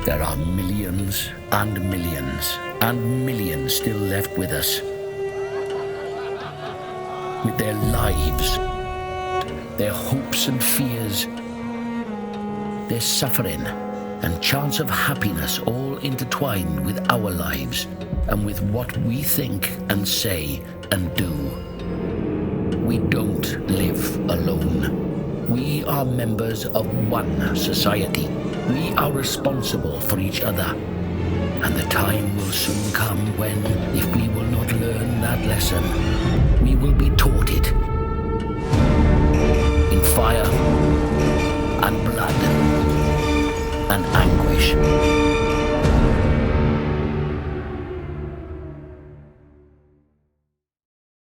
There are millions and millions and millions still left with us, with their lives, their hopes and fears, their suffering and chance of happiness all intertwined with our lives and with what we think and say and do. We don't live alone. We are members of one society. We are responsible for each other. And the time will soon come when, if we will not learn that lesson, we will be taught it. In fire and blood and anguish.